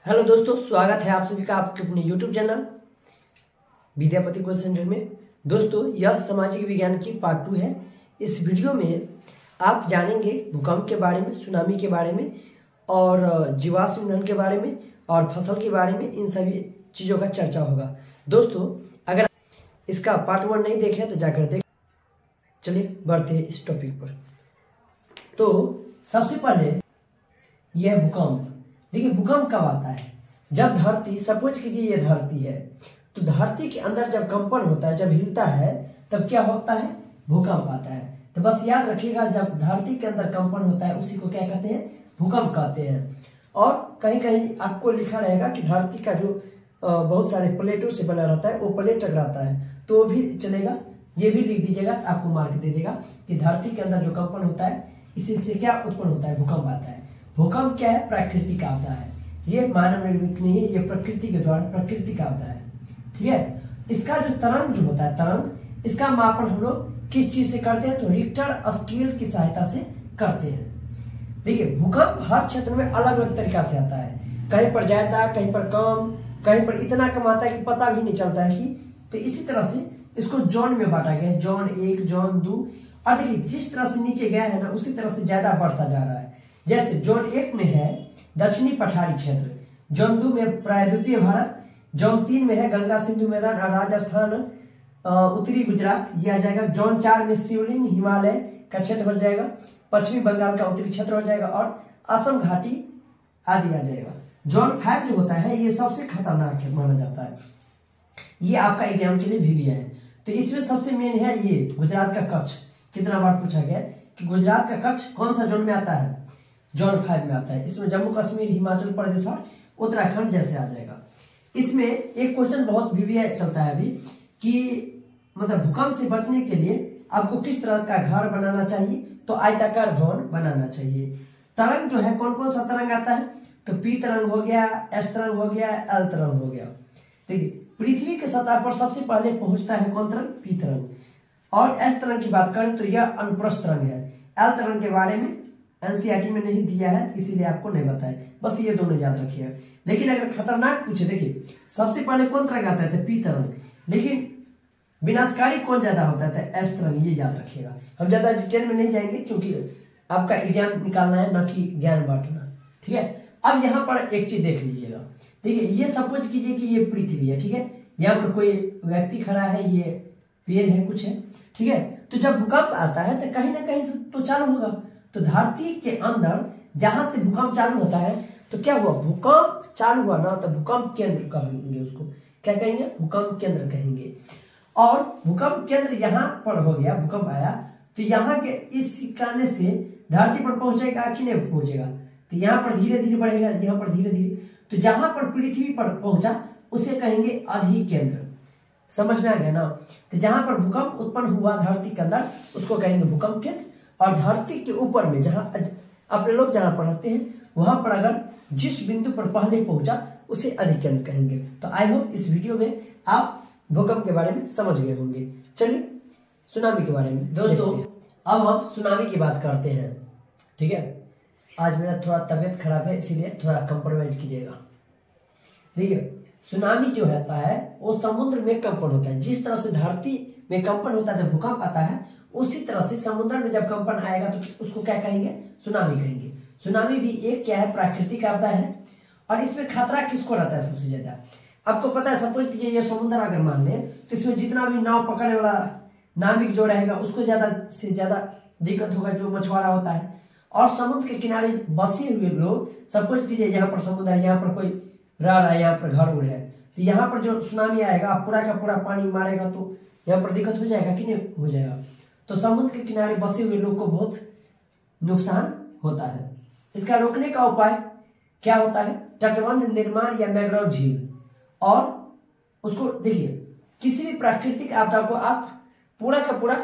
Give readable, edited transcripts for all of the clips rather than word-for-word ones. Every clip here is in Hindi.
हेलो दोस्तों, स्वागत है आप सभी का आपके अपने YouTube channel Vidyapati coaching centre में। दोस्तों, यह सामाजिक विज्ञान की पार्ट 2 है। इस वीडियो में आप जानेंगे भूकंप के बारे में, सुनामी के बारे में और जीवाश्म ईंधन के बारे में और फसल के बारे में। इन सभी चीज़ों का चर्चा होगा। दोस्तों, अगर इसका पार्ट 1 नहीं देखे तो जाकर देख। चलिए बढ़ते हैं इस टॉपिक पर। तो सबसे पहले यह भूकंप। देखिए, भूकंप कब आता है? जब धरती, सपोज कीजिए ये धरती है, तो धरती के अंदर जब कंपन होता है, जब हिलता है, तब क्या होता है? भूकंप आता है। तो बस याद रखिएगा, जब धरती के अंदर कंपन होता है उसी को क्या कहते हैं? भूकंप कहते हैं। और कहीं कहीं आपको लिखा रहेगा कि धरती का जो बहुत सारे प्लेटों से बना रहता है, वो प्लेट टकराता है, तो वो भी चलेगा। ये भी लिख दीजिएगा, आपको मार्क दे देगा कि धरती के अंदर जो कंपन होता है, इसी से क्या उत्पन्न होता है? भूकंप आता है। भूकंप क्या है? प्राकृतिक आपदा है। ये मानव निर्मित नहीं है, ये प्रकृति के द्वारा प्राकृतिक आपदा है। ठीक है। इसका जो तरंग जो होता है, तरंग, इसका मापन हम लोग किस चीज से करते हैं? तो रिक्टर स्केल की सहायता से करते हैं। देखिए, भूकंप हर क्षेत्र में अलग अलग तरीका से आता है। कहीं पर ज्यादा, कहीं पर कम, कहीं पर इतना कम आता है कि पता भी नहीं चलता है कि। तो इसी तरह से इसको जोन में बांटा गया है, जोन 1, जोन 2। और देखिए, जिस तरह से नीचे गया है ना, उसी तरह से ज्यादा बढ़ता जा रहा है। जैसे जोन 1 में है दक्षिणी पठारी क्षेत्र, जोन 2 में प्रायद्वीपीय भारत, जोन 3 में है गंगा सिंधु मैदान और राजस्थान, उत्तरी गुजरात ये आ जाएगा। जोन 4 में शिवलिंग हिमालय का क्षेत्र हो जाएगा, पश्चिमी बंगाल का उत्तरी क्षेत्र हो जाएगा और असम घाटी आदि आ जाएगा। जोन 5 जो होता है, ये सबसे खतरनाक है माना जाता है। ये आपका एग्जाम के लिए भी है। तो इसमें सबसे मेन है ये गुजरात का कच्छ। कितना बार पूछा गया कि गुजरात का कच्छ कौन सा जोन में आता है? जोन 5 में आता है। इसमें जम्मू कश्मीर, हिमाचल प्रदेश और उत्तराखंड जैसे आ जाएगा। इसमें एक क्वेश्चन बहुत भी चलता है अभी कि मतलब भूकंप से बचने के लिए आपको किस तरह का घर बनाना चाहिए? तो आयताकार भवन बनाना चाहिए। तरंग जो है, कौन कौन सा तरंग आता है? तो पी तरंग हो गया, एस तरंग हो गया, एल तरंग हो गया। देखिए, पृथ्वी के सतह पर सबसे पहले पहुंचता है कौन तरंग? पी तरंग। और एस तरंग की बात करें तो यह अनुप्रस्थ तरंग है। एल तरंग के बारे में एनसीईआरटी में नहीं दिया है, इसीलिए आपको नहीं बताया। बस ये दोनों याद रखिएगा। लेकिन अगर खतरनाक पूछे, देखिए सबसे पहले कौन तरंग आता है? पी तरंग। लेकिन विनाशकारी कौन ज्यादा होता है? एस तरंग। ये याद रखिएगा। हम ज्यादा डिटेल में नहीं जाएंगे क्योंकि आपका एग्जाम निकालना है, ना कि ज्ञान बांटना। ठीक है। अब यहाँ पर एक चीज देख लीजिएगा। देखिए, ये सपोज कीजिए कि ये पृथ्वी है। ठीक है। यहाँ पर कोई व्यक्ति खड़ा है, ये पेड़ है, कुछ है। ठीक है। तो जब भूकंप आता है तो कहीं ना कहीं से तो चालू होगा। तो धरती के अंदर जहां से भूकंप चालू होता है, तो क्या हुआ? भूकंप चालू हुआ ना, तो भूकंप केंद्र कहेंगे उसको। क्या कहेंगे? भूकंप केंद्र कहेंगे। और भूकंप केंद्र यहाँ पर हो गया, भूकंप आया तो यहाँ के इस सिकाने से धरती पर पहुंचेगा कि नहीं पहुंचेगा? तो यहाँ पर धीरे धीरे बढ़ेगा, यहाँ पर धीरे धीरे। तो जहां पर पृथ्वी पर पहुंचा उसे कहेंगे अधिकेंद्र। समझ में आ गया ना? तो जहां पर भूकंप उत्पन्न हुआ धरती के अंदर, उसको कहेंगे भूकंप केंद्र। और धरती के ऊपर में जहां अपने लोग जहां पर रहते हैं, वहां पर अगर जिस बिंदु पर पहले पहुंचा उसे अधिकेंद्र कहेंगे। तो आई होप इस वीडियो में आप भूकंप के बारे में समझ गए होंगे। चलिए सुनामी के बारे में। दोस्तों, अब हम सुनामी की बात करते हैं। ठीक है। आज मेरा थोड़ा तबियत खराब है, इसीलिए थोड़ा कंप्रोमाइज कीजिएगा। देखिए, सुनामी जो होता है वो समुद्र में कंपन होता है। जिस तरह से धरती में कंपन होता है जब भूकंप आता है, उसी तरह से समुद्र में जब कंपन आएगा तो उसको क्या कहेंगे? सुनामी कहेंगे। सुनामी भी एक क्या है? प्राकृतिक आपदा है। और इसमें खतरा किसको रहता है सबसे ज्यादा? आपको पता है, सपोज कीजिए ये समुद्र अगर मान ले, तो इसमें जितना भी नाव पकड़ने वाला नाविक जो रहेगा उसको ज्यादा से ज्यादा दिक्कत होगा, जो मछुआरा होता है। और समुद्र के किनारे बसे हुए लोग, सपोज कीजिए यहाँ पर समुद्र है, यहाँ पर कोई रह रहा है, यहाँ पर घर उड़ है, तो यहाँ पर जो सुनामी आएगा, पूरा का पूरा पानी मारेगा, तो यहाँ पर दिक्कत हो जाएगा कि नहीं हो जाएगा? तो समुद्र के किनारे बसे हुए लोग को बहुत नुकसान होता है। इसका रोकने का उपाय क्या होता है? तटबंध निर्माण या मैंग्रोव झील। और उसको देखिए, किसी भी प्राकृतिक आपदा को आप पूरा का पूरा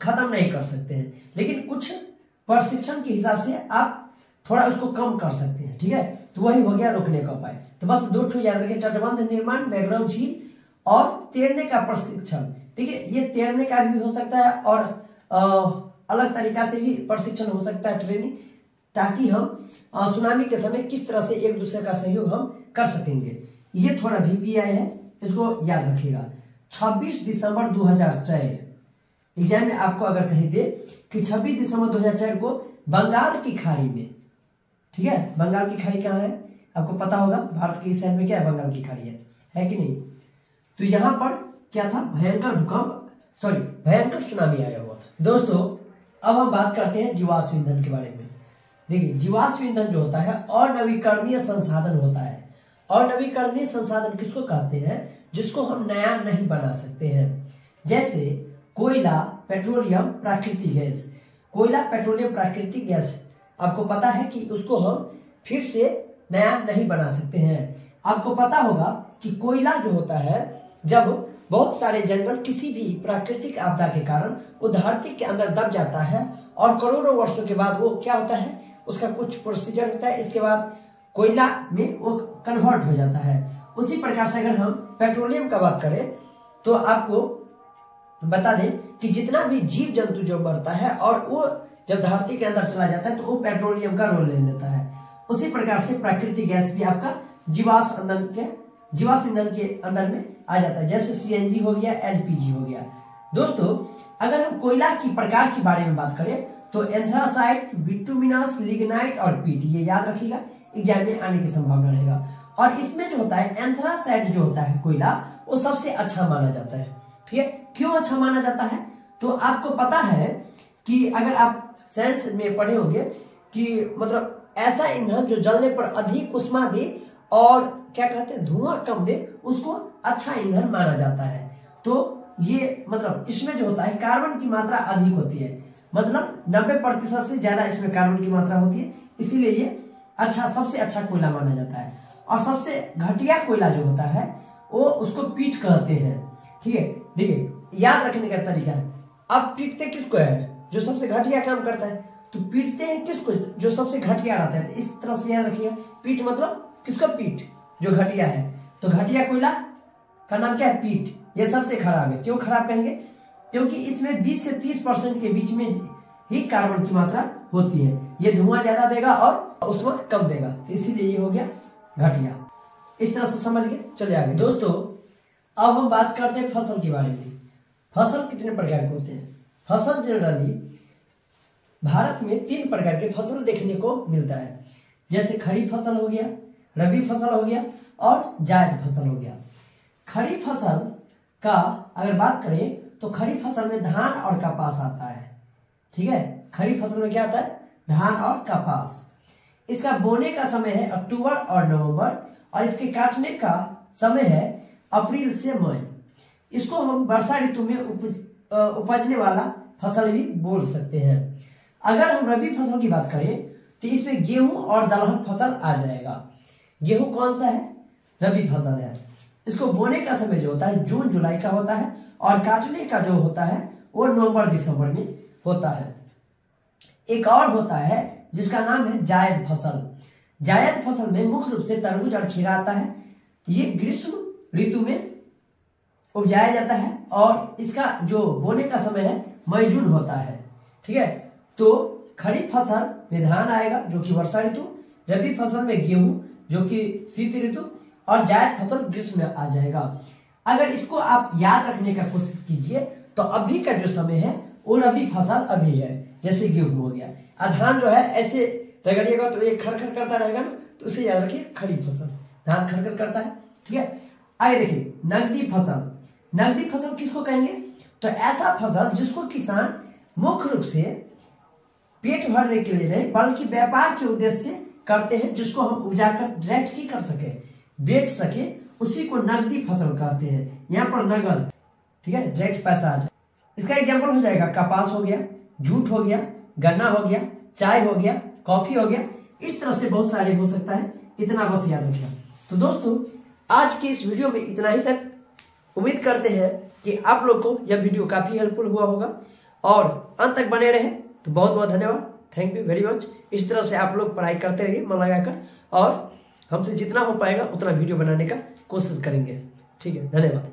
खत्म नहीं कर सकते हैं, लेकिन कुछ प्रशिक्षण के हिसाब से आप थोड़ा उसको कम कर सकते हैं। ठीक है। तो वही हो गया रोकने का उपाय। तो बस 2 ठो याद रखिए, तटबंध निर्माण, मैंग्रोव झील और तैरने का प्रशिक्षण। देखिए, ये तैरने का भी हो सकता है और अलग तरीका से भी प्रशिक्षण हो सकता है, ट्रेनिंग। ताकि हम सुनामी के समय किस तरह से एक दूसरे का सहयोग हम कर सकेंगे। ये थोड़ा VPI है, इसको याद रखिएगा। 26 दिसंबर 2004 एग्जाम में आपको अगर कहीं दे कि 26 दिसंबर 2004 को बंगाल की खाड़ी में, ठीक है, बंगाल की खाड़ी कहाँ है आपको पता होगा, भारत के इस साइड में क्या है, बंगाल की खाड़ी है कि नहीं। तो यहाँ पर क्या था, भयंकर भूकंप, सॉरी भयंकर सुनामी आया हुआ था। दोस्तों अब हम बात करते हैं जीवाश्म ईंधन के बारे में। देखिए जीवाश्म ईंधन जो होता है और नवीकरणीय संसाधन होता है। और नवीकरणीय संसाधन किसको कहते हैं, जिसको हम नया नहीं बना सकते हैं। जैसे कोयला, पेट्रोलियम, प्राकृतिक गैस। कोयला, पेट्रोलियम, प्राकृतिक गैस आपको पता है कि उसको हम फिर से नया नहीं बना सकते हैं। आपको पता होगा कि कोयला जो होता है, जब बहुत सारे जंगल किसी भी प्राकृतिक आपदा के कारण वो धरती के अंदर दब जाता है और करोड़ों वर्षों के बाद वो क्या होता है, उसका कुछ प्रोसीजर होता है, इसके बाद कोयला में वो कन्वर्ट हो जाता है। उसी प्रकार से अगर हम पेट्रोलियम का बात करें तो आपको बता दें कि जितना भी जीव जंतु जो मरता है और वो जब धरती के अंदर चला जाता है तो वो पेट्रोलियम का रोल ले लेता है। उसी प्रकार से प्राकृतिक गैस भी आपका जीवाश्म ईंधन के अंदर में आ जाता है, जैसे CNG हो गया, LPG हो गया। दोस्तों अगर हम कोयला की प्रकार के बारे में बात करें तो एंथ्रासाइट, बिटुमिनस, लिग्नाइट और पीट, ये याद रखिएगा, एग्जाम में आने की संभावना रहेगा। और इसमें जो होता है एंथ्रासाइट जो होता है कोयला, वो सबसे अच्छा माना जाता है। ठीक है, क्यों अच्छा माना जाता है, तो आपको पता है कि अगर आप साइंस में पढ़े होंगे कि मतलब ऐसा ईंधन जो जलने पर अधिक उष्मा दे और क्या कहते हैं धुआं कम दे, उसको अच्छा ईंधन माना जाता है। तो ये मतलब इसमें जो होता है कार्बन की मात्रा अधिक होती है, मतलब 90% से ज्यादा इसमें कार्बन की मात्रा होती है, इसीलिए ये अच्छा, सबसे अच्छा कोयला माना जाता है। और सबसे घटिया कोयला जो होता है वो उसको पीट कहते हैं। ठीक है, देखिए याद रखने का तरीका है, अब पीटते किसको है, जो सबसे घटिया काम करता है, तो पीटते हैं किसको, जो सबसे घटिया रहता है। तो इस तरह से याद रखिएगा, पीट मतलब किसका, पीट जो घटिया है। तो घटिया कोयला का नाम क्या है, पीट। ये सबसे खराब है। क्यों खराब कहेंगे, क्योंकि इसमें 20 से 30% के बीच में ही कार्बन की मात्रा होती है। ये धुआं ज्यादा देगा और उष्मा कम देगा, तो इसीलिए ये हो गया घटिया। इस तरह से समझ गए, चले आगे। दोस्तों अब हम बात करते हैं फसल के बारे में। फसल कितने प्रकार के होते हैं। फसल जनरली भारत में 3 प्रकार के फसल देखने को मिलता है, जैसे खरीफ फसल हो गया, रबी फसल हो गया और जायद फसल हो गया। खरीफ फसल का अगर बात करें तो खरीफ फसल में धान और कपास आता है। ठीक है, खरीफ फसल में क्या आता है, धान और कपास। इसका बोने का समय है अक्टूबर और नवंबर और इसके काटने का समय है अप्रैल से मई। इसको हम वर्षा ऋतु में उपजने वाला फसल भी बोल सकते हैं। अगर हम रबी फसल की बात करें तो इसमें गेहूं और दलहन फसल आ जाएगा। गेहूं कौन सा है, रबी फसल है। इसको बोने का समय जो होता है जून जुलाई का होता है और काटने का जो होता है वो नवंबर दिसंबर में होता है। एक और होता है जिसका नाम है जायद फसल। जायद फसल में मुख्य रूप से तरबूज और खीरा आता है। ये ग्रीष्म ऋतु में उपजाया जाता है और इसका जो बोने का समय है मई जून होता है। ठीक है, तो खरीफ फसल में धान आएगा जो कि वर्षा ऋतु, रबी फसल में गेहूं जो कि शीत ऋतु और जायद फसल ग्रीष्म में आ जाएगा। अगर इसको आप याद रखने का कोशिश कीजिए तो अभी का जो समय है वो रबी फसल अभी है, जैसे गेहूं हो गया। धान जो है ऐसे रगड़िएगा तो ये खरखर करता रहेगा ना, तो उसे याद रखिए खरीफ फसल, धान खरखर करता है। ठीक है, आगे देखिए नकदी फसल। नकदी फसल किसको कहेंगे, तो ऐसा फसल जिसको किसान मुख्य रूप से पेट भरने के लिए नहीं बल्कि व्यापार के उद्देश्य से करते हैं, जिसको हम उपजाकर डायरेक्ट की कर सके, बेच सके, उसी को नकदी फसल कहते हैं। यहाँ पर नगद, ठीक है, डायरेक्ट पैसा आ जाए। इसका एग्जाम्पल हो जाएगा कपास हो गया, जूट हो गया, गन्ना हो गया, चाय हो गया, कॉफी हो गया। इस तरह से बहुत सारे हो सकता है, इतना बस याद रखिए। तो दोस्तों आज की इस वीडियो में इतना ही तक। उम्मीद करते हैं कि आप लोग को यह वीडियो काफी हेल्पफुल हुआ होगा और अंत तक बने रहे तो बहुत बहुत धन्यवाद, थैंक यू वेरी मच। इस तरह से आप लोग पढ़ाई करते रहिए मन लगाकर और हमसे जितना हो पाएगा उतना वीडियो बनाने का कोशिश करेंगे। ठीक है, धन्यवाद।